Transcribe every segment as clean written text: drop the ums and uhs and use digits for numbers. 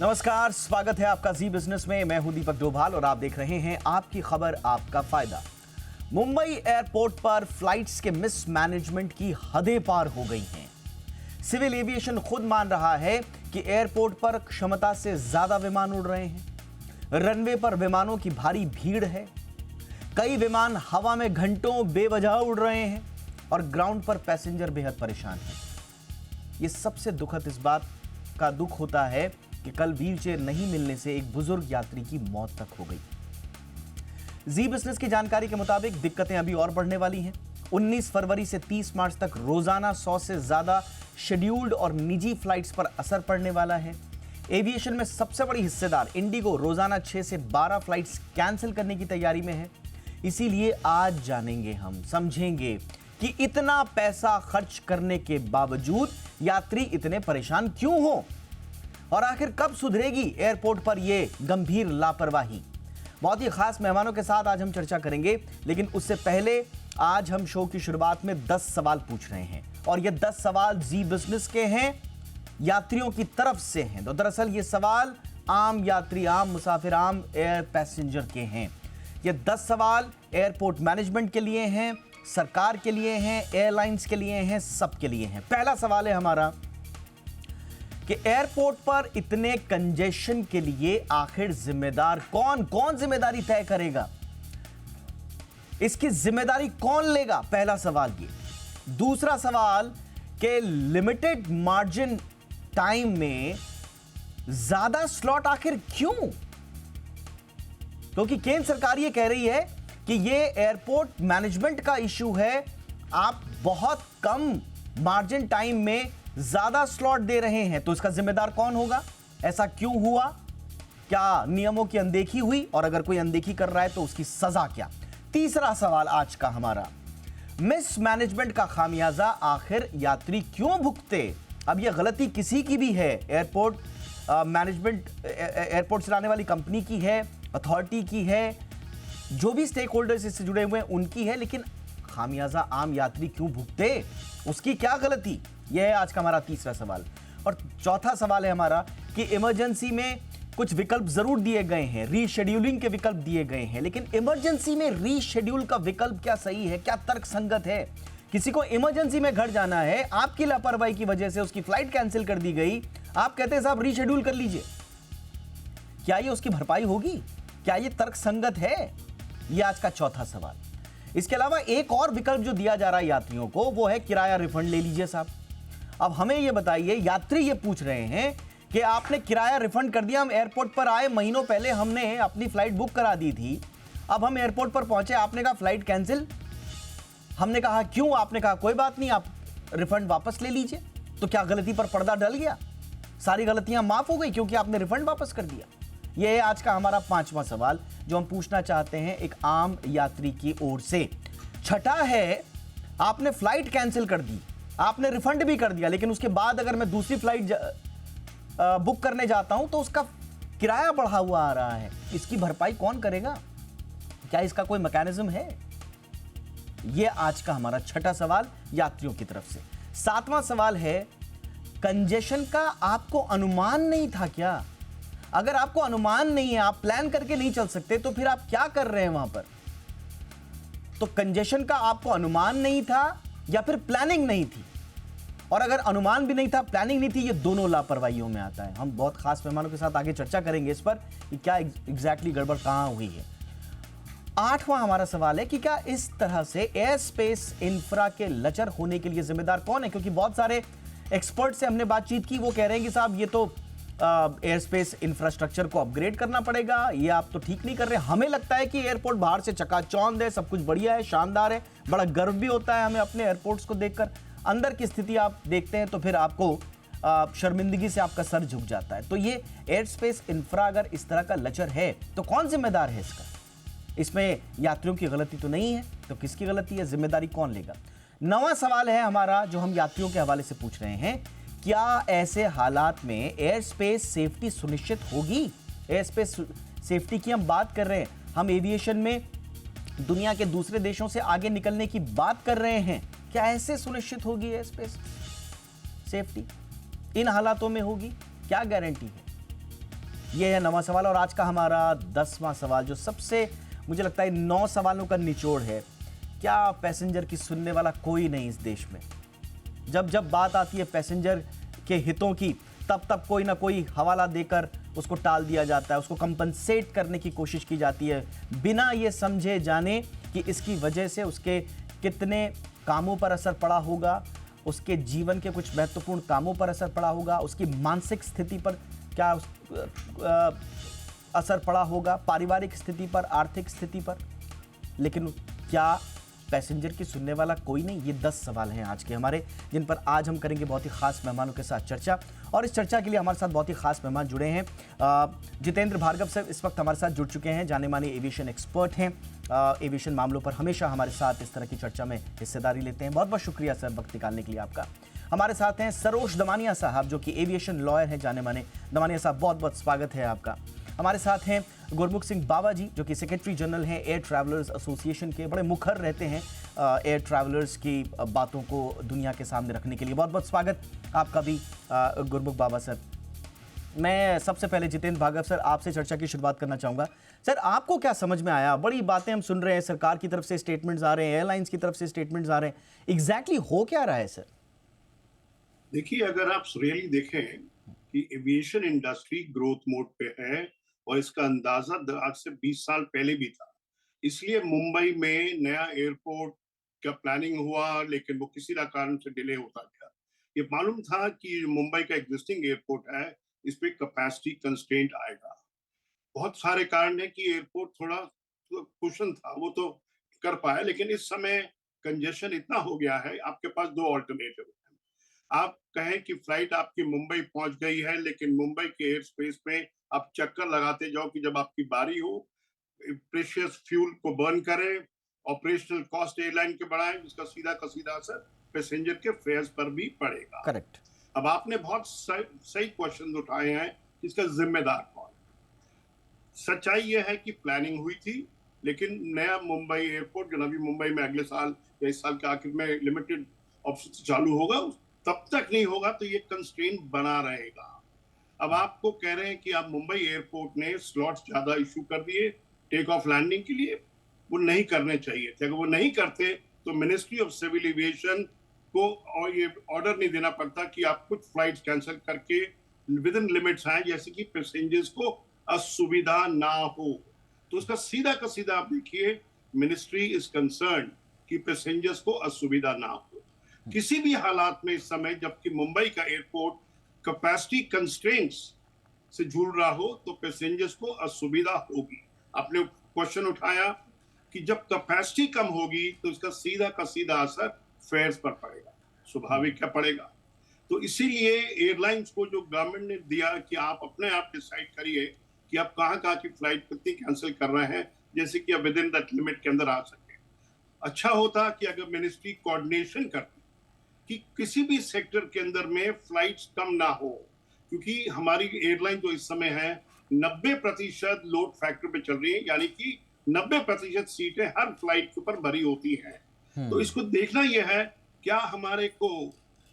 नमस्कार, स्वागत है आपका जी बिजनेस में। मैं हूं दीपक डोभाल और आप देख रहे हैं आपकी खबर आपका फायदा। मुंबई एयरपोर्ट पर फ्लाइट्स के मिसमैनेजमेंट की हदें पार हो गई हैं। सिविल एविएशन खुद मान रहा है कि एयरपोर्ट पर क्षमता से ज्यादा विमान उड़ रहे हैं। रनवे पर विमानों की भारी भीड़ है। कई विमान हवा में घंटों बेवजह उड़ रहे हैं और ग्राउंड पर पैसेंजर बेहद परेशान हैं। ये सबसे दुखद इस बात का दुख होता है कि कल व्हीलचेयर नहीं मिलने से एक बुजुर्ग यात्री की मौत तक हो गई। जी बिजनेस की जानकारी के मुताबिक दिक्कतें अभी और बढ़ने वाली हैं। 19 फरवरी से 30 मार्च तक रोजाना 100 से ज्यादा शेड्यूल्ड और निजी फ्लाइट्स पर असर पड़ने वाला है। एविएशन में सबसे बड़ी हिस्सेदार इंडिगो रोजाना 6 से 12 फ्लाइट्स कैंसिल करने की तैयारी में है। इसीलिए आज जानेंगे, हम समझेंगे कि इतना पैसा खर्च करने के बावजूद यात्री इतने परेशान क्यों हो और आखिर कब सुधरेगी एयरपोर्ट पर यह गंभीर लापरवाही। बहुत ही खास मेहमानों के साथ आज हम चर्चा करेंगे, लेकिन उससे पहले आज हम शो की शुरुआत में 10 सवाल पूछ रहे हैं और ये 10 सवाल जी बिजनेस के हैं, यात्रियों की तरफ से हैं। तो दरअसल ये सवाल आम यात्री, आम मुसाफिर, आम एयर पैसेंजर के हैं। ये 10 सवाल एयरपोर्ट मैनेजमेंट के लिए हैं, सरकार के लिए हैं, एयरलाइंस के लिए हैं, सबके लिए हैं। पहला सवाल है हमारा कि एयरपोर्ट पर इतने कंजेशन के लिए आखिर जिम्मेदार कौन जिम्मेदारी तय करेगा, इसकी जिम्मेदारी कौन लेगा? पहला सवाल ये। दूसरा सवाल कि लिमिटेड मार्जिन टाइम में ज्यादा स्लॉट आखिर क्यों? क्योंकि केंद्र सरकार ये कह रही है कि ये एयरपोर्ट मैनेजमेंट का इशू है, आप बहुत कम मार्जिन टाइम में ज्यादा स्लॉट दे रहे हैं, तो इसका जिम्मेदार कौन होगा? ऐसा क्यों हुआ? क्या नियमों की अनदेखी हुई? और अगर कोई अनदेखी कर रहा है तो उसकी सजा क्या? तीसरा सवाल आज का हमारा, मिसमैनेजमेंट का खामियाजा आखिर यात्री क्यों भुगते? अब यह गलती किसी की भी है, एयरपोर्ट मैनेजमेंट, एयरपोर्ट चलाने वाली कंपनी की है, अथॉरिटी की है, जो भी स्टेक होल्डर्स इससे जुड़े हुए हैं उनकी है, लेकिन खामियाजा आम यात्री क्यों भुगते? उसकी क्या गलती? यह है आज का हमारा तीसरा सवाल। और चौथा सवाल है हमारा कि इमरजेंसी में कुछ विकल्प जरूर दिए गए हैं, रीशेड्यूलिंग के विकल्प दिए गए हैं, लेकिन इमरजेंसी में रीशेड्यूल का विकल्प क्या सही है, क्या तर्क संगत है? किसी को इमरजेंसी में घर जाना है, आपकी लापरवाही की वजह से उसकी फ्लाइट कैंसिल कर दी गई, आप कहते हैं साहब रीशेड्यूल कर लीजिए, क्या ये उसकी भरपाई होगी? क्या ये तर्क संगत है? ये आज का चौथा सवाल। इसके अलावा एक और विकल्प जो दिया जा रहा है यात्रियों को, वो है किराया रिफंड ले लीजिए साहब। अब हमें ये बताइए, यात्री ये पूछ रहे हैं कि आपने किराया रिफंड कर दिया, हम एयरपोर्ट पर आए, महीनों पहले हमने अपनी फ्लाइट बुक करा दी थी, अब हम एयरपोर्ट पर पहुंचे, आपने कहा फ्लाइट कैंसिल। हमने कहा क्यों? आपने कहा कोई बात नहीं, आप रिफंड वापस ले लीजिए। तो क्या गलती पर पर्दा डल गया? सारी गलतियां माफ हो गई क्योंकि आपने रिफंड वापस कर दिया? यह है आज का हमारा पांचवा सवाल जो हम पूछना चाहते हैं एक आम यात्री की ओर से। छठा है, आपने फ्लाइट कैंसिल कर दी, आपने रिफंड भी कर दिया, लेकिन उसके बाद अगर मैं दूसरी फ्लाइट बुक करने जाता हूं तो उसका किराया बढ़ा हुआ आ रहा है, इसकी भरपाई कौन करेगा? क्या इसका कोई मैकेनिज्म है? यह आज का हमारा छठा सवाल यात्रियों की तरफ से। सातवां सवाल है, कंजेशन का आपको अनुमान नहीं था क्या? अगर आपको अनुमान नहीं है, आप प्लान करके नहीं चल सकते, तो फिर आप क्या कर रहे हैं वहां पर? तो कंजेशन का आपको अनुमान नहीं था या फिर प्लानिंग नहीं थी? और अगर अनुमान भी नहीं था, प्लानिंग नहीं थी, ये दोनों लापरवाहियों में आता है। हम बहुत खास मेहमानों के साथ आगे चर्चा करेंगे इस पर कि क्या एग्जैक्टली गड़बड़ कहां हुई है। आठवां हमारा सवाल है कि क्या इस तरह से एयर स्पेस इंफ्रा के लचर होने के लिए जिम्मेदार कौन है? क्योंकि बहुत सारे एक्सपर्ट से हमने बातचीत की, वो कह रहे हैं कि साहब ये तो एयर स्पेस इंफ्रास्ट्रक्चर को अपग्रेड करना पड़ेगा, ये आप तो ठीक नहीं कर रहे। हमें लगता है कि एयरपोर्ट बाहर से चकाचौंध है, सब कुछ बढ़िया है, शानदार है, बड़ा गर्व भी होता है हमें अपने एयरपोर्ट्स को देखकर। अंदर की स्थिति आप देखते हैं तो फिर आपको शर्मिंदगी से आपका सर झुक जाता है। तो ये एयर स्पेस इंफ्रा अगर इस तरह का लचर है तो कौन जिम्मेदार है इसका? इसमें यात्रियों की गलती तो नहीं है, तो किसकी गलती है? जिम्मेदारी कौन लेगा? नवां सवाल है हमारा जो हम यात्रियों के हवाले से पूछ रहे हैं, क्या ऐसे हालात में एयर स्पेस सेफ्टी सुनिश्चित होगी? एयर स्पेस सेफ्टी की हम बात कर रहे हैं, हम एविएशन में दुनिया के दूसरे देशों से आगे निकलने की बात कर रहे हैं, क्या ऐसे सुनिश्चित होगी एयर स्पेस सेफ्टी? इन हालातों में होगी? क्या गारंटी है? ये है 9वां सवाल और आज का हमारा 10वां सवाल, जो सबसे मुझे लगता है 9 सवालों का निचोड़ है। क्या पैसेंजर की सुनने वाला कोई नहीं इस देश में? जब जब बात आती है पैसेंजर के हितों की, तब तब कोई ना कोई हवाला देकर उसको टाल दिया जाता है, उसको कंपनसेट करने की कोशिश की जाती है, बिना ये समझे जाने कि इसकी वजह से उसके कितने कामों पर असर पड़ा होगा, उसके जीवन के कुछ महत्वपूर्ण कामों पर असर पड़ा होगा, उसकी मानसिक स्थिति पर क्या असर पड़ा होगा, पारिवारिक स्थिति पर, आर्थिक स्थिति पर। लेकिन क्या पैसेंजर की सुनने वाला कोई नहीं? ये 10 सवाल हैं आज के हमारे, जिन पर आज हम करेंगे बहुत ही खास मेहमानों के साथ चर्चा। और इस चर्चा के लिए हमारे साथ बहुत ही खास मेहमान जुड़े हैं। जितेंद्र भार्गव सर इस वक्त हमारे साथ जुड़ चुके हैं, जाने माने एविएशन एक्सपर्ट हैं। एविएशन मामलों पर हमेशा हमारे साथ इस तरह की चर्चा में हिस्सेदारी लेते हैं। बहुत बहुत शुक्रिया सर वक्त निकालने के लिए आपका। हमारे साथ हैं सरोज दमानिया साहब, जो कि एविएशन लॉयर हैं, जाने माने। दमानिया साहब, बहुत बहुत स्वागत है आपका। हमारे साथ हैं गुरमुख सिंह बाबा जी, जो कि सेक्रेटरी जनरल हैं एयर ट्रैवलर्स एसोसिएशन के, बड़े मुखर रहते हैं एयर ट्रैवलर्स की बातों को दुनिया के सामने रखने के लिए। बहुत बहुत स्वागत आपका भी गुरमुख बाबा सर। मैं सबसे पहले जितेंद्र भार्गव सर आपसे चर्चा की शुरुआत करना चाहूँगा। सर, आपको क्या समझ में आया? बड़ी बातें हम सुन रहे हैं, सरकार की तरफ से स्टेटमेंट्स आ रहे हैं, एयरलाइंस की तरफ से स्टेटमेंट्स आ रहे हैं, एग्जैक्टली हो क्या रहा है सर? देखिए, अगर आप रियली देखें कि एविएशन इंडस्ट्री ग्रोथ मोड पे है और इसका अंदाजा आज से 20 साल पहले भी था। इसलिए मुंबई में नया एयरपोर्ट का प्लानिंग हुआ, लेकिन वो किसी ना कारण से डिले होता गया। ये मालूम था कि मुंबई का एग्जिस्टिंग एयरपोर्ट है, इस पे कैपेसिटी कंस्ट्रेंट आएगा। बहुत सारे कारण है कि एयरपोर्ट थोड़ा कुशन था, वो तो कर पाया, लेकिन इस समय कंजेशन इतना हो गया है, आपके पास दो ऑल्टरनेटिव है। आप कहें कि फ्लाइट आपकी मुंबई पहुंच गई है, लेकिन मुंबई के एयर स्पेस में आप चक्कर लगाते जाओ कि जब आपकी बारी हो, प्रेशियस फ्यूल को बर्न करें, ऑपरेशनल कॉस्ट एयरलाइन के बढ़ाएं, जिसका सीधा का सीधा असर पैसेंजर के फेयर्स पर भी पड़ेगा। करेक्ट। अब आपने बहुत सही क्वेश्चन उठाए हैं, इसका जिम्मेदार कौन? सच्चाई यह है कि प्लानिंग हुई थी, लेकिन नया मुंबई एयरपोर्ट जो नवी मुंबई में अगले साल या इस साल के आखिर में लिमिटेड ऑप्शन चालू होगा, तब तक नहीं होगा, तो ये कंस्ट्रेंट बना रहेगा। अब आपको कह रहे हैं कि आप मुंबई एयरपोर्ट ने स्लॉट्स ज्यादा इशू कर दिए टेक ऑफ लैंडिंग के लिए, वो नहीं करने चाहिए थे। अगर वो नहीं करते तो मिनिस्ट्री ऑफ सिविल एविएशन को और ये ऑर्डर नहीं देना पड़ता कि आप कुछ फ्लाइट्स कैंसिल करके विद इन लिमिट्स आए, जैसे कि पैसेंजर्स को असुविधा ना हो। तो उसका सीधा का सीधा आप देखिए, मिनिस्ट्री इज कंसर्न कि पैसेंजर्स को असुविधा ना हो किसी भी हालात में। इस समय जबकि मुंबई का एयरपोर्ट कैपेसिटी कंस्ट्रेंट्स से जूझ रहा हो, तो पैसेंजर्स को असुविधा होगी। आपने क्वेश्चन उठाया कि जब कैपेसिटी कम होगी तो इसका सीधा का सीधा असर फेयर्स पर पड़ेगा। स्वाभाविक क्या पड़ेगा? तो इसीलिए एयरलाइंस को जो गवर्नमेंट ने दिया कि आप अपने आप डिसाइड करिए कि आप कहाँ कहाँ की फ्लाइट कितनी कैंसिल कर रहे हैं, जैसे कि विद इन दैट लिमिट के अंदर आ सके। अच्छा होता कि अगर मिनिस्ट्री कोऑर्डिनेशन करती कि किसी भी सेक्टर के अंदर में फ्लाइट्स कम ना हो, क्योंकि हमारी एयरलाइन जो इस समय है 90% लोड फैक्टर पे चल रही है, यानी कि 90% सीटें हर फ्लाइट के ऊपर भरी होती हैं। तो इसको देखना यह है, क्या हमारे को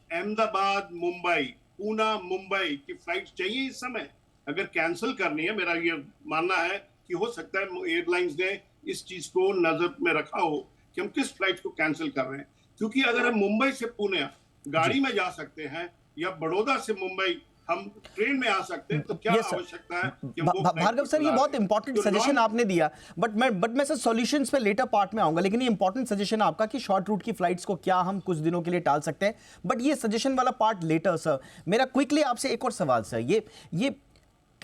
अहमदाबाद मुंबई, पूना मुंबई की फ्लाइट चाहिए इस समय? अगर कैंसिल करनी है, मेरा ये मानना है कि हो सकता है एयरलाइंस ने इस चीज को नजर में रखा हो कि हम किस फ्लाइट को कैंसिल कर रहे हैं। क्योंकि अगर हम मुंबई से पुणे गाड़ी में जा सकते हैं या बड़ौदा से मुंबई हम ट्रेन में आ सकते हैं, तो क्या आवश्यकता है कि हम भार्गव सर, ये बहुत इंपॉर्टेंट सजेशन आपने दिया, बट मैं सर सॉल्यूशंस पे लेटर पार्ट में आऊंगा, लेकिन ये इंपॉर्टेंट सजेशन आपका कि शॉर्ट रूट की फ्लाइट्स को क्या हम कुछ दिनों के लिए टाल सकते हैं, बट ये सजेशन वाला पार्ट लेटर। सर, मेरा क्विकली आपसे एक और सवाल सर, ये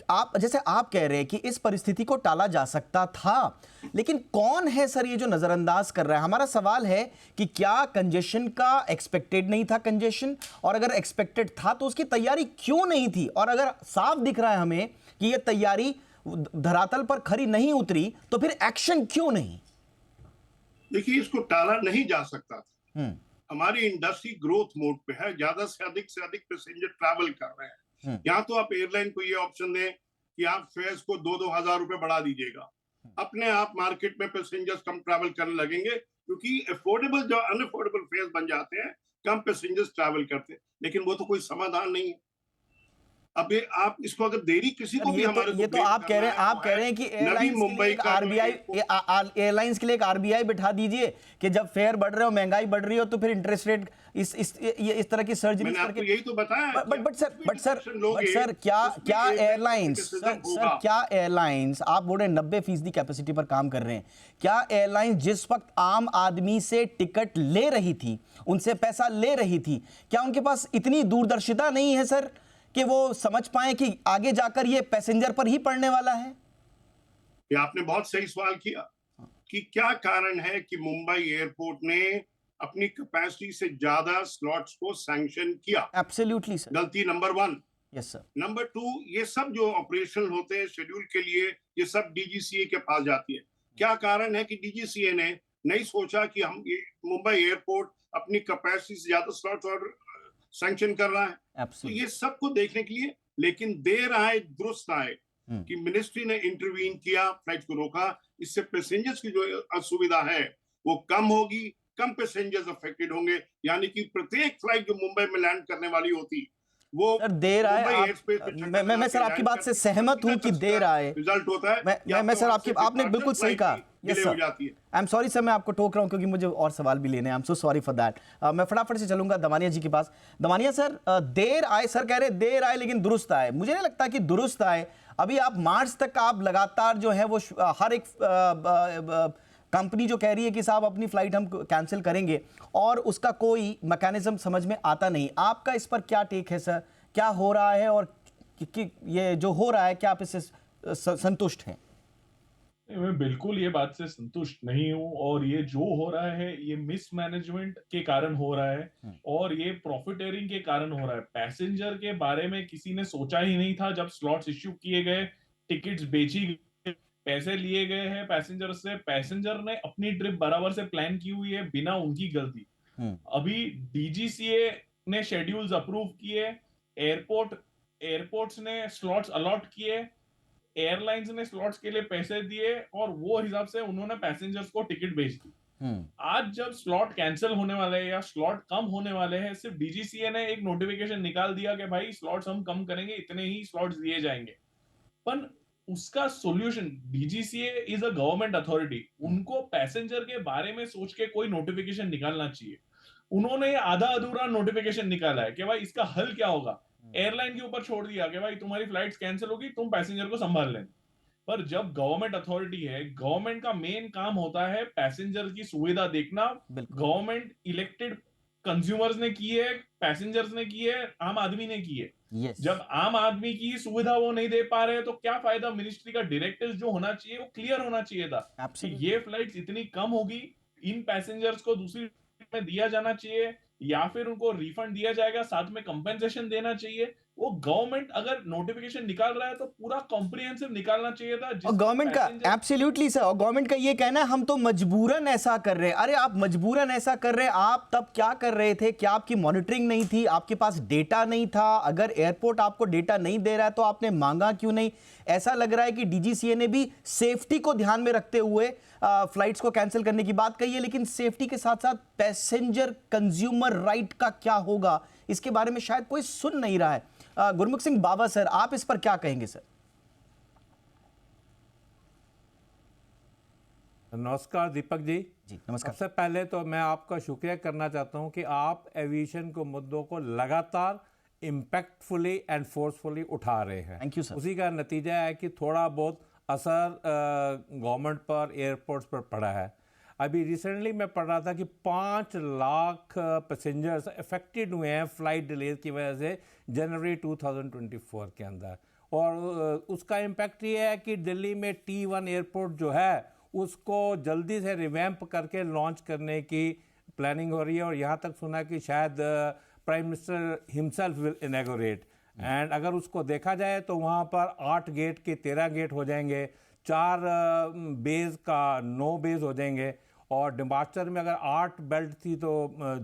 आप जैसे आप कह रहे हैं कि इस परिस्थिति को टाला जा सकता था, लेकिन कौन है सर ये जो नजरअंदाज कर रहा है? हमारा सवाल है कि क्या कंजेशन का एक्सपेक्टेड नहीं था कंजेशन, और अगर एक्सपेक्टेड था तो उसकी तैयारी क्यों नहीं थी? और अगर साफ दिख रहा है हमें कि ये तैयारी धरातल पर खरी नहीं उतरी, तो फिर एक्शन क्यों नहीं? देखिए, इसको टाला नहीं जा सकता था। हमारी इंडस्ट्री ग्रोथ मोड पे है, ज्यादा से अधिक पैसेंजर ट्रैवल कर रहे हैं। यहाँ तो आप एयरलाइन को ये ऑप्शन दें कि आप फेयर्स को 2-2 हजार रुपए बढ़ा दीजिएगा, अपने आप मार्केट में पैसेंजर्स कम ट्रैवल करने लगेंगे, क्योंकि अफोर्डेबल जो अनअफोर्डेबल फेयर्स बन जाते हैं, कम पैसेंजर्स ट्रैवल करते हैं। लेकिन वो तो कोई समाधान नहीं है। अब ये आप इसको अगर देरी किसी को भी हमारे को ये तो blame आप कह रहे हैं, करना है, आप वो कह रहे है हैं कि नवी एयरलाइंस के लिए मुंबई एक का जो आरबीआई, एयरपोर्ट। एयरलाइंस के लिए एक आरबीआई बिठा दीजिए कि जब फेयर बढ़ रहे हो, महंगाई बढ़ रही हो, तो फिर इंटरेस्ट रेट इस तरह की सर्जरीज मैंने करके। आपको यही तो बताया है कि बट सर, कुछ भी डिसीजन लोगे क्या उसमें क्या एक एयरलाइंस, क्रिटिसिज्म सर होगा। क्या एयरलाइंस, आप बोल रहे हैं 90% कैपेसिटी पर काम कर रहे हैं, क्या एयरलाइंस जिस वक्त आम आदमी से टिकट ले रही थी, उनसे पैसा ले रही थी, क्या उनके पास इतनी दूरदर्शिता नहीं है सर कि वो समझ पाए कि आगे जाकर ये पैसेंजर पर ही पड़ने वाला है? ये आपने बहुत सही सवाल किया कि क्या कारण है कि मुंबई एयरपोर्ट ने अपनी कैपेसिटी से ज्यादा स्लॉट्स को सैंक्शन किया। Absolutely sir. गलती नंबर 1। Yes sir. नंबर 2, ये सब जो ऑपरेशन होते हैं शेड्यूल के लिए, ये सब डीजीसीए के पास जाती है। क्या कारण है कि डीजीसीए ने नहीं सोचा कि हम मुंबई एयरपोर्ट अपनी कैपेसिटी से ज्यादा स्लॉट्स और सैंक्शन कर रहा है? तो एब्सोल्युटली। ये सबको देखने के लिए, लेकिन देर आए दुरुस्त आए कि मिनिस्ट्री ने इंटरवीन किया, फ्लाइट को रोका। इससे पैसेंजर्स की जो असुविधा है वो कम होगी, कम पैसेंजर्स अफेक्टेड होंगे। यानी कि प्रत्येक फ्लाइट जो मुंबई में लैंड करने वाली होती, वो सर देर आए, मुंबई आप एयरस्पेस पे चक्कर मैं लगा सर के आपकी लैंड बात से करती, सहमत हूं कि देर आए। रिजल्ट होता है कि मैं सर आपके आपकी, आपने बिल्कुल सही कहा। यस डिले हो सर, जाती है। आई एम सॉरी सर, मैं आपको टोक रहा हूं क्योंकि मुझे और सवाल भी लेने हैं। I am so sorry for that. मैं फटाफट से चलूंगा दमानिया जी के पास। दमानिया सर, देर आए, सर कह रहे देर आए लेकिन दुरुस्त आए। मुझे नहीं लगता कि दुरुस्त आए। अभी आप मार्च तक आप लगातार जो है वो हर एक कंपनी जो कह रही है कि साहब अपनी फ्लाइट हम कैंसिल करेंगे, और उसका कोई मैकेनिज्म समझ में आता नहीं। आपका इस पर क्या टेक है सर? क्या हो रहा है, और कि ये जो हो रहा है क्या आप इससे संतुष्ट हैं? मैं बिल्कुल ये बात से संतुष्ट नहीं हूं, और ये जो हो रहा है ये मिसमैनेजमेंट के कारण हो रहा है और ये प्रॉफिटेरिंग के कारण हो रहा है। पैसेंजर के बारे में किसी ने सोचा ही नहीं था जब स्लॉट्स इश्यू किए गए, टिकट्स बेची गई, पैसे लिए गए हैं पैसेंजर से। पैसेंजर ने अपनी ट्रिप बराबर से प्लान की हुई है बिना उनकी गलती। अभी डीजीसीए ने शेड्यूल्स अप्रूव किए, एयरपोर्ट्स ने स्लॉट्स अलॉट किए, एयरलाइंस ने स्लॉट्स के लिए पैसे दिए, और वो हिसाब से उन्होंने पैसेंजर्स को टिकट भेज दी। आज जब स्लॉट कैंसिल होने वाले हैं या स्लॉट कम होने वाले हैं, सिर्फ डीजीसीए ने एक नोटिफिकेशन निकाल दिया कि भाई स्लॉट्स हम कम करेंगे, इतने ही स्लॉट्स दिए जाएंगे। पर उसका solution, DGCA is a government authority, उनको पैसेंजर के बारे में सोच के कोई नोटिफिकेशन निकालना चाहिए। उन्होंने आधा अधूरा नोटिफिकेशन निकाला है कि भाई इसका हल क्या होगा। एयरलाइन के ऊपर छोड़ दिया कि भाई तुम्हारी फ्लाइट्स कैंसिल होगी, तुम पैसेंजर को संभाल लेना। पर जब गवर्नमेंट अथॉरिटी है, गवर्नमेंट का मेन काम होता है पैसेंजर की सुविधा देखना। गवर्नमेंट इलेक्टेड कंज्यूमर्स ने की है, पैसेंजर्स ने की है, आम आदमी ने की है। जब आम आदमी की सुविधा वो नहीं दे पा रहे तो क्या फायदा? मिनिस्ट्री का डायरेक्टिव जो होना चाहिए वो क्लियर होना चाहिए था कि ये फ्लाइट्स इतनी कम होगी, इन पैसेंजर्स को दूसरी में दिया जाना चाहिए, या फिर उनको रिफंड दिया जाएगा, साथ में कंपेंसेशन देना चाहिए। वो गवर्नमेंट अगर नोटिफिकेशन निकाल रहा है तो पूरा कॉम्प्रिहेंसिव निकालना चाहिए था। और गवर्नमेंट का एब्सोल्युटली सर, और गवर्नमेंट का ये कहना है हम तो मजबूरन ऐसा कर रहे हैं। अरे आप मजबूरन ऐसा कर रहे हैं, आप तब क्या कर रहे थे? क्या आपकी मॉनिटरिंग नहीं थी? आपके पास डेटा नहीं था? अगर एयरपोर्ट आपको डेटा नहीं दे रहा है तो आपने मांगा क्यों नहीं? ऐसा लग रहा है कि डीजीसीए ने भी सेफ्टी को ध्यान में रखते हुए फ्लाइट्स को कैंसिल करने की बात कही है, लेकिन सेफ्टी के साथ साथ पैसेंजर कंज्यूमर राइट का क्या होगा इसके बारे में शायद कोई सुन नहीं रहा है। गुरमुख सिंह बाबा सर, आप इस पर क्या कहेंगे सर? नमस्कार दीपक जी। जी नमस्कार। सबसे पहले तो मैं आपका शुक्रिया करना चाहता हूं कि आप एविएशन को मुद्दों को लगातार इम्पैक्टफुली एंड फोर्सफुली उठा रहे हैं। Thank you sir. उसी का नतीजा है कि थोड़ा बहुत असर गवर्नमेंट पर, एयरपोर्ट्स पर पड़ा है। अभी रिसेंटली मैं पढ़ रहा था कि 5 लाख पैसेंजर्स अफेक्टेड हुए हैं फ्लाइट डिलेज की वजह से जनवरी 2024 के अंदर। और उसका इम्पैक्ट ये है कि दिल्ली में T1 एयरपोर्ट जो है उसको जल्दी से रिवैम्प करके लॉन्च करने की प्लानिंग हो रही है, और यहाँ तक सुना कि शायद prime minister himself will inaugurate. And अगर उसको देखा जाए तो वहाँ पर 8 गेट के 13 गेट हो जाएंगे, 4 बेस का 9 बेस हो जाएंगे, और डिपार्चर में अगर 8 बेल्ट थी तो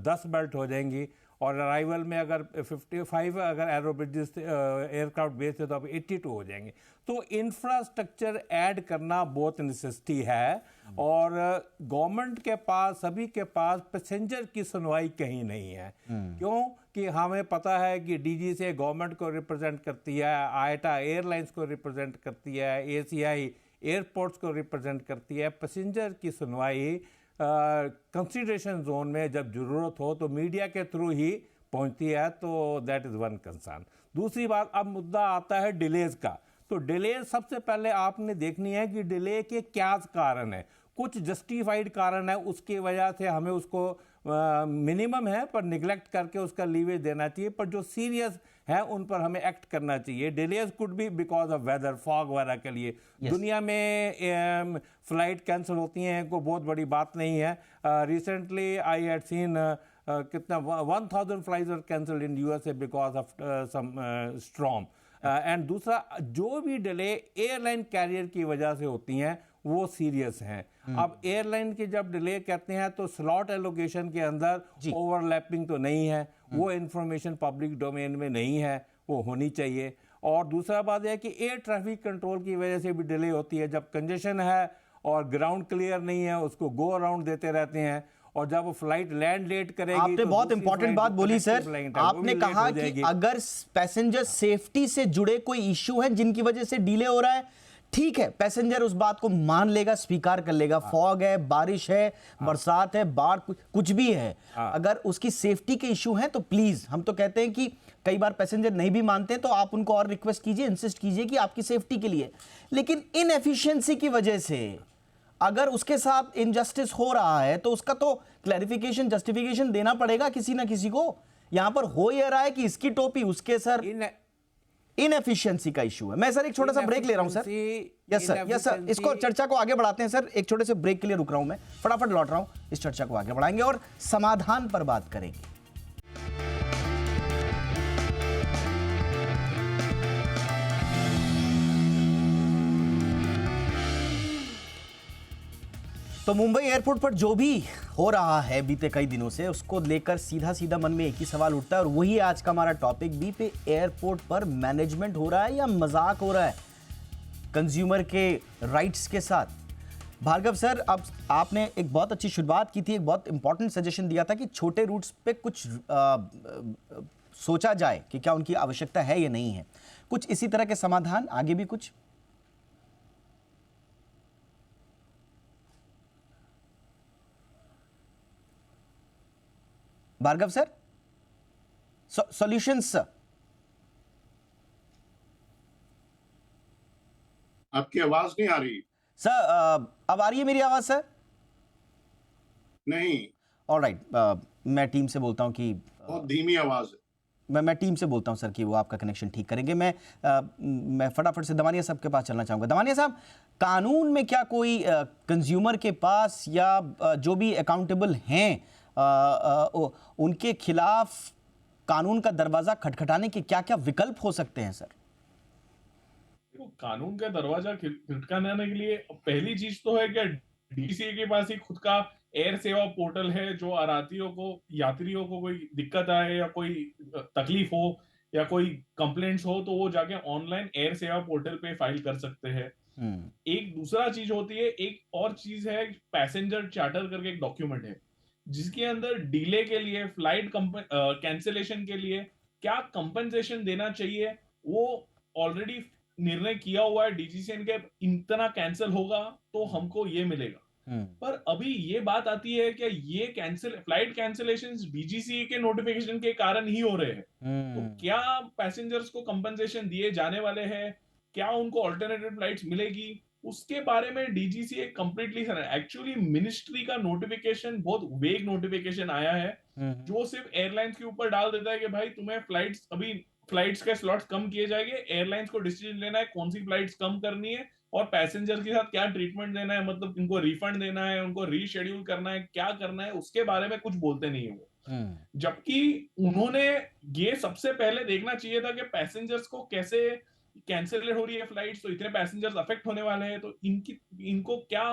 10 बेल्ट हो जाएंगी, और अराइवल में अगर 55 अगर एरो ब्रिजेस एयरक्राफ्ट बेस थे तो अब 82 हो जाएंगे। तो इंफ्रास्ट्रक्चर ऐड करना बहुत नेसेसिटी है, और गवर्नमेंट के पास, सभी के पास पैसेंजर की सुनवाई कहीं नहीं है। क्यों कि हमें पता है कि डीजीसीए गवर्नमेंट को रिप्रेजेंट करती है, आयटा एयरलाइंस को रिप्रेजेंट करती है, एसीआई एयरपोर्ट्स को रिप्रेजेंट करती है। पैसेंजर की सुनवाई कंसिडरेशन जोन में जब ज़रूरत हो तो मीडिया के थ्रू ही पहुंचती है, तो दैट इज़ वन कंसर्न। दूसरी बात, अब मुद्दा आता है डिलेज का। तो डिले सबसे पहले आपने देखनी है कि डिले के क्या कारण है। कुछ जस्टिफाइड कारण है, उसकी वजह से हमें उसको मिनिमम है पर निगलेक्ट करके उसका लीवेज देना चाहिए, पर जो सीरियस है उन पर हमें एक्ट करना चाहिए। Delays could be because of weather, fog वगैरह के लिए दुनिया में फ्लाइट कैंसिल होती हैं, कोई बहुत बड़ी बात नहीं है। रिसेंटली आई हैड सीन कितना 1000 flights are cancelled in USA because of some storm. And दूसरा, जो भी डिले एयरलाइन कैरियर की वजह से होती हैं वो सीरियस हैं। अब एयरलाइन के जब डिले करते हैं तो स्लॉट एलोकेशन के अंदर ओवरलैपिंग तो नहीं है, वो इंफॉर्मेशन पब्लिक डोमेन में नहीं है, वो होनी चाहिए। और दूसरा बात है कि एयर ट्रैफिक कंट्रोल की वजह से भी डिले होती है। जब कंजेशन है और ग्राउंड क्लियर नहीं है, उसको गो अराउंड देते रहते हैं, और जब वो फ्लाइट लैंड लेट करेगी। आपने तो बहुत इंपॉर्टेंट बात बोली सर, आपने कहा कि अगर पैसेंजर सेफ्टी से जुड़े कोई इश्यू है जिनकी वजह से डिले हो रहा है, ठीक है, पैसेंजर उस बात को मान लेगा, स्वीकार कर लेगा। फॉग है, बारिश है, बरसात है, बाढ़, कुछ भी है, अगर उसकी सेफ्टी के इश्यू हैं तो प्लीज, हम तो कहते हैं कि कई बार पैसेंजर नहीं भी मानते तो आप उनको और रिक्वेस्ट कीजिए, इंसिस्ट कीजिए कि आपकी सेफ्टी के लिए। लेकिन इनएफिशिएंसी की वजह से अगर उसके साथ इनजस्टिस हो रहा है तो उसका तो क्लैरिफिकेशन, जस्टिफिकेशन देना पड़ेगा किसी ना किसी को। यहां पर हो यह रहा है कि इसकी टोपी उसके सर, इनएफिशिएंसी का इशू है। मैं सर एक छोटा सा ब्रेक ले रहा हूं sir. Yes sir, yes sir, इसको चर्चा को आगे बढ़ाते हैं सर। एक छोटे से ब्रेक के लिए रुक रहा हूं, मैं फटाफट लौट रहा हूं। इस चर्चा को आगे बढ़ाएंगे और समाधान पर बात करेंगे। तो मुंबई एयरपोर्ट पर जो भी हो रहा है बीते कई दिनों से, उसको लेकर सीधा सीधा मन में एक ही सवाल उठता है, और वही आज का हमारा टॉपिक भी पे एयरपोर्ट पर मैनेजमेंट हो रहा है या मजाक हो रहा है कंज्यूमर के राइट्स के साथ। भार्गव सर, अब आपने एक बहुत अच्छी शुरुआत की थी, एक बहुत इंपॉर्टेंट सजेशन दिया था कि छोटे रूट्स पे कुछ सोचा जाए कि क्या उनकी आवश्यकता है या नहीं है। कुछ इसी तरह के समाधान आगे भी कुछ? Bhargav sir, solutions sir. आपकी आवाज नहीं आ रही सर। अब आ रही है मेरी आवाज सर? नहीं, ऑलराइट, मैं टीम से बोलता हूं कि बहुत धीमी आवाज है। मैं टीम से बोलता हूं सर कि वो आपका कनेक्शन ठीक करेंगे। मैं फटाफट से दमानिया साहब के पास चलना चाहूंगा। दमानिया साहब, कानून में क्या कोई कंज्यूमर के पास या जो भी अकाउंटेबल हैं उनके खिलाफ कानून का दरवाजा खटखटाने के क्या क्या विकल्प हो सकते हैं सर? कानून का दरवाजा खटखटाने के लिए पहली चीज तो है कि डीसीए के पास ही खुद का एयर सेवा पोर्टल है, जो आरातियों को, यात्रियों को कोई दिक्कत आए या कोई तकलीफ हो या कोई कंप्लेंट्स हो तो वो जाके ऑनलाइन एयर सेवा पोर्टल पे फाइल कर सकते हैं। एक दूसरा चीज होती है, एक और चीज है पैसेंजर चार्टर करके एक डॉक्यूमेंट है जिसके अंदर डिले के लिए, फ्लाइट कैंसिलेशन के लिए क्या कंपनसेशन देना चाहिए वो ऑलरेडी निर्णय किया हुआ है डीजीसीए के। इतना कैंसिल होगा तो हमको ये मिलेगा। पर अभी ये बात आती है कि ये फ्लाइट कैंसिलेशंस डीजीसीए के नोटिफिकेशन के कारण ही हो रहे हैं, तो क्या पैसेंजर्स को कंपनसेशन दिए जाने वाले हैं, क्या उनको ऑल्टरनेटिव फ्लाइट्स मिलेगी, उसके बारे में डीजीसीए कंप्लीटली एक्चुअली मिनिस्ट्री का नोटिफिकेशन बहुत वेग नोटिफिकेशन आया है जो सिर्फ एयरलाइंस के ऊपर डाल देता है कि भाई तुम्हें फ्लाइट्स, अभी फ्लाइट्स के स्लॉट्स कम किए जाएंगे, एयरलाइंस को डिसीजन लेना है कौन सी फ्लाइट्स कम करनी है और पैसेंजर के साथ क्या ट्रीटमेंट देना है, मतलब इनको रिफंड देना है, उनको रीशेड्यूल करना है, क्या करना है, उसके बारे में कुछ बोलते नहीं है वो। जबकि उन्होंने ये सबसे पहले देखना चाहिए था कि पैसेंजर्स को कैसे कैंसिल हो रही है फ्लाइट्स, तो इतने पैसेंजर्स अफेक्ट होने वाले हैं, तो इनको क्या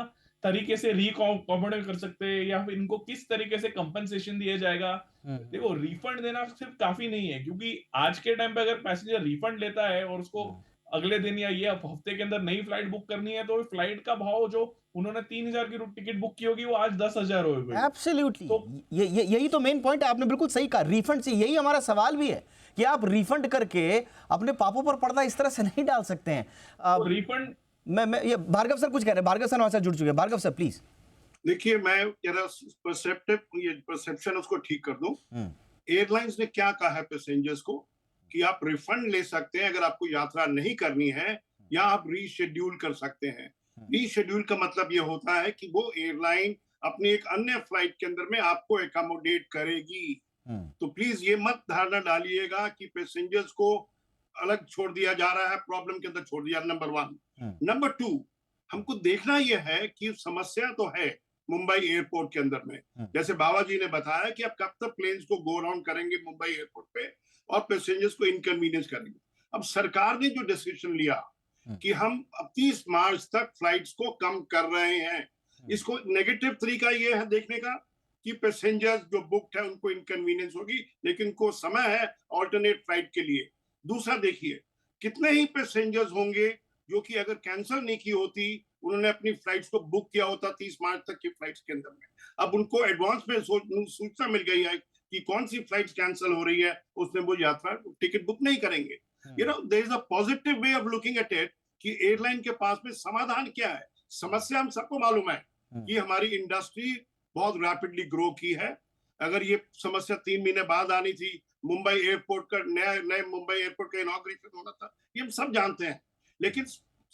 तरीके से रिकॉम्पोनेट कर सकते हैं, या फिर इनको किस तरीके से कंपनसेशन दिया जाएगा। देखो, रिफंड देना सिर्फ काफी नहीं है, क्योंकि आज के टाइम पे अगर पैसेंजर रिफंड लेता है और उसको अगले दिन या ये हफ्ते के अंदर नई फ्लाइट बुक करनी है, तो फ्लाइट का भाव जो उन्होंने 3,000 की टिकट बुक की होगी वो आज 10,000 होगी। एब्सोल्युटली, यही तो मेन पॉइंट है, आपने बिल्कुल सही कहा। रिफंड से यही हमारा सवाल भी है कि आप रिफंड करके अपने पापों पर पर्दा इस तरह से नहीं डाल सकते हैं। तो रिफंड मैं ये भार्गव सर कुछ कह रहे हैं, भार्गव सर हमारे साथ जुड़ चुके हैं। Bhargav sir please. देखिए, मैं जरा परसेप्शन उसको ठीक कर दूं। एयरलाइंस ने क्या कहा है पैसेंजर्स को कि आप रिफंड ले सकते हैं अगर आपको यात्रा नहीं करनी है, या आप रीशेड्यूल कर सकते हैं। रीशेड्यूल का मतलब ये होता है कि वो एयरलाइन अपनी एक अन्य फ्लाइट के अंदर में आपको एकोमोडेट करेगी। तो प्लीज ये मत धारणा डालिएगा कि पैसेंजर्स को अलग छोड़ दिया जा रहा है, प्रॉब्लम के अंदर छोड़ दिया। नंबर 1। नंबर 2, हमको देखना यह है कि समस्या तो है मुंबई एयरपोर्ट के अंदर में। जैसे बाबा जी ने बताया कि आप कब तक प्लेन्स को गो राउंड करेंगे मुंबई एयरपोर्ट पे और पैसेंजर्स को इनकन्वीनियंस करेंगे। अब सरकार ने जो डिसीजन लिया कि हम अब 30 मार्च तक फ्लाइट्स को कम कर रहे हैं, इसको नेगेटिव तरीका ये है देखने का कि पैसेंजर्स जो बुक्ड है उनको इनकन्वीनियंस होगी, लेकिन उनको समय है ऑल्टरनेट फ्लाइट के लिए। दूसरा, देखिए कितने ही पैसेंजर्स होंगे जो कि अगर कैंसिल नहीं की होती, उन्होंने अपनी फ्लाइट्स को बुक किया होता 30 मार्च तक की फ्लाइट्स के अंदर में, अब उनको एडवांस में सूचना मिल गई है कि कौन सी फ्लाइट्स कैंसिल हो रही है, उसमें वो यात्रा टिकट बुक नहीं करेंगे। You know, there is a positive way of looking at it कि एयरलाइन के पास में समाधान क्या है। समस्या हम सबको मालूम है कि हमारी इंडस्ट्री बहुत रैपिडली ग्रो की है। अगर ये समस्या 3 महीने बाद आनी थी, मुंबई एयरपोर्ट का नए मुंबई एयरपोर्ट का इनॉग्रेशन होना था, ये हम सब जानते हैं। लेकिन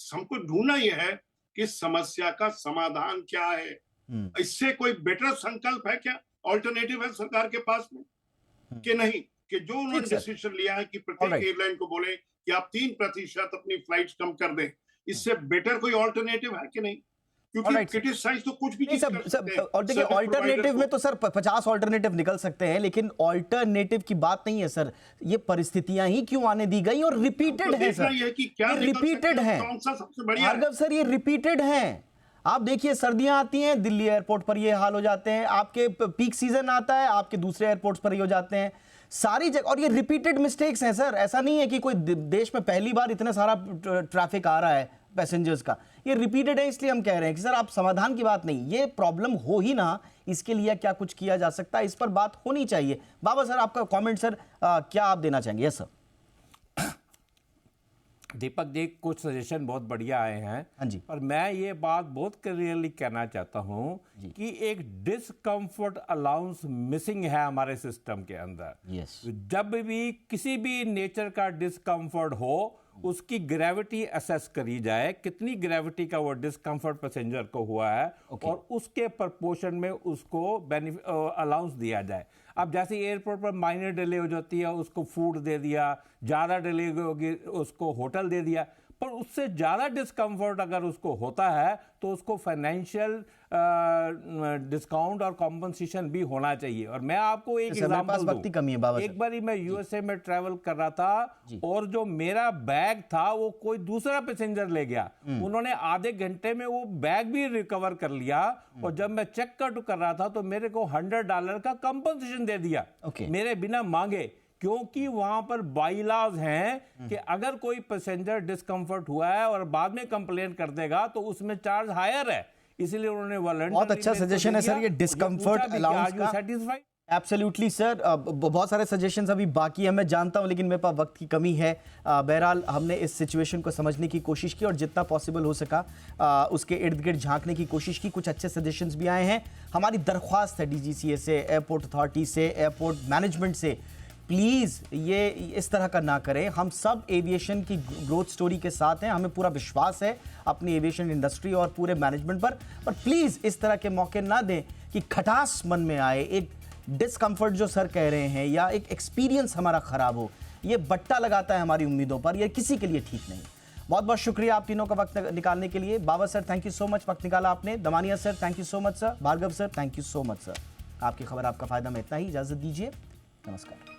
हमको ढूंढना यह है कि समस्या का समाधान क्या है। इससे कोई बेटर संकल्प है क्या, ऑल्टरनेटिव है सरकार के पास में कि नहीं, कि जो उन्होंने डिसीजन लिया है कि प्रत्येक एयरलाइन को बोले कि आप 3% अपनी फ्लाइट्स कम कर दें, इससे बेटर कोई ऑल्टरनेटिव है कि नहीं? क्योंकि क्रिटिसाइज तो कुछ भी नहीं सर, और देखिए ऑल्टरनेटिव में तो सर 50 ऑल्टरनेटिव निकल सकते हैं, लेकिन ऑल्टरनेटिव की बात नहीं है सर। ये परिस्थितियां ही क्यों आने दी गई और रिपीटेड है सर, ये रिपीटेड है। भार्गव सर, ये रिपीटेड है। आप देखिए, सर्दियां आती हैं, दिल्ली एयरपोर्ट पर ये हाल हो जाते हैं, आपके पीक सीजन आता है, आपके दूसरे एयरपोर्ट्स पर ये हो जाते हैं, सारी जगह। और ये रिपीटेड मिस्टेक्स हैं सर, ऐसा नहीं है कि कोई देश में पहली बार इतना सारा ट्रैफिक आ रहा है पैसेंजर्स का, ये रिपीटेड है। इसलिए हम कह रहे हैं कि सर आप समाधान की बात नहीं, ये प्रॉब्लम हो ही ना, इसके लिए क्या कुछ किया जा सकता है, इस पर बात होनी चाहिए। बाबा सर, आपका कमेंट सर, क्या आप देना चाहेंगे? Yes sir. दीपक जी, कुछ सजेशन बहुत बढ़िया आए हैं। हाँ जी। पर मैं ये बात बहुत क्लियरली कहना चाहता हूं कि एक डिस्कम्फर्ट अलाउंस मिसिंग है हमारे सिस्टम के अंदर। यस। जब भी किसी भी नेचर का डिस्कम्फर्ट हो, उसकी ग्रेविटी असेस करी जाए, कितनी ग्रेविटी का वो डिस्कम्फर्ट पैसेंजर को हुआ है, और उसके प्रपोर्शन में उसको अलाउंस दिया जाए। अब जैसे एयरपोर्ट पर माइनर डिले हो जाती है, उसको फूड दे दिया, ज़्यादा डिले होगी उसको होटल दे दिया, पर उससे ज़्यादा डिस्कम्फर्ट अगर उसको होता है तो उसको फाइनेंशियल डिस्काउंट और कॉम्पनसेशन भी होना चाहिए। और मैं आपको एक एग्जांपल दूं, एक बारी मैं यूएसए में ट्रैवल कर रहा था और जो मेरा बैग था वो कोई दूसरा पैसेंजर ले गया, उन्होंने आधे घंटे में वो बैग भी रिकवर कर लिया, और जब मैं चेक आउट कर रहा था तो मेरे को $100 का कॉम्पनसेशन दे दिया मेरे बिना मांगे, क्योंकि वहां पर बाईलॉज हैं कि अगर कोई पैसेंजर डिस्कम्फर्ट हुआ है और बाद में कंप्लेन कर देगा तो उसमें चार्ज हायर है, इसलिए उन्होंने वॉलंटरी। बहुत अच्छा सजेशन है सर ये डिस्कम्फर्ट अलाउंस का। सेटिस्फाइड? एब्सोल्युटली सर, बहुत सारे सजेशंस अभी बाकी है, मैं जानता हूं, लेकिन मेरे पास वक्त की कमी है। बहरहाल हमने इस सिचुएशन को समझने की कोशिश की और जितना पॉसिबल हो सका उसके इर्द गिर्द झांकने की कोशिश की। कुछ अच्छे सजेशंस भी आए हैं। हमारी दरख्वास्त है डीजीसीए से, एयरपोर्ट अथॉरिटी से, एयरपोर्ट मैनेजमेंट से, प्लीज़ ये इस तरह का ना करें। हम सब एविएशन की ग्रोथ स्टोरी के साथ हैं, हमें पूरा विश्वास है अपनी एविएशन इंडस्ट्री और पूरे मैनेजमेंट पर प्लीज़ इस तरह के मौके ना दें कि खटास मन में आए, एक डिस्कम्फर्ट जो सर कह रहे हैं, या एक एक्सपीरियंस हमारा ख़राब हो। ये बट्टा लगाता है हमारी उम्मीदों पर, ये किसी के लिए ठीक नहीं। बहुत बहुत शुक्रिया आप तीनों का वक्त निकालने के लिए। बाबा sir, thank you so much, वक्त निकाला आपने। Damania sir, thank you so much sir. Bhargav sir, thank you so much sir. आपकी खबर आपका फ़ायदा में इतना ही, इजाज़त दीजिए, नमस्कार।